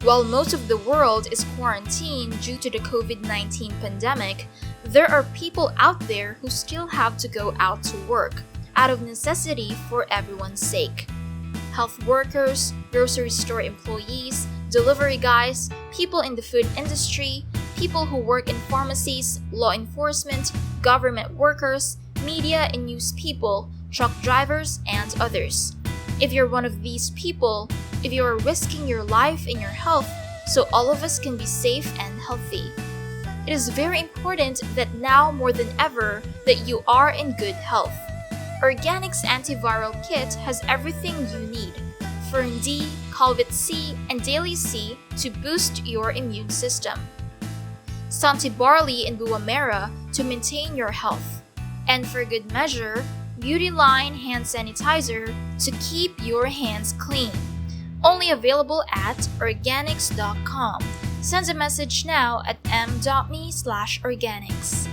While most of the world is quarantined due to the COVID-19 pandemic, there are people out there who still have to go out to work, out of necessity for everyone's sake. Health workers, grocery store employees, delivery guys, people in the food industry, people who work in pharmacies, law enforcement, government workers, media and news people, truck drivers, and others. If you're one of these people, if you are risking your life and your health so all of us can be safe and healthy, it is very important that now more than ever that you are in good health. Organics Antiviral Kit has everything you need: Fern D, Calvit C, and Daily C to boost your immune system. Santi Barley and Buamera to maintain your health. And for good measure, Beauty Line Hand Sanitizer to keep your hands clean. Only available at organics.com. Send a message now at m.me/organics.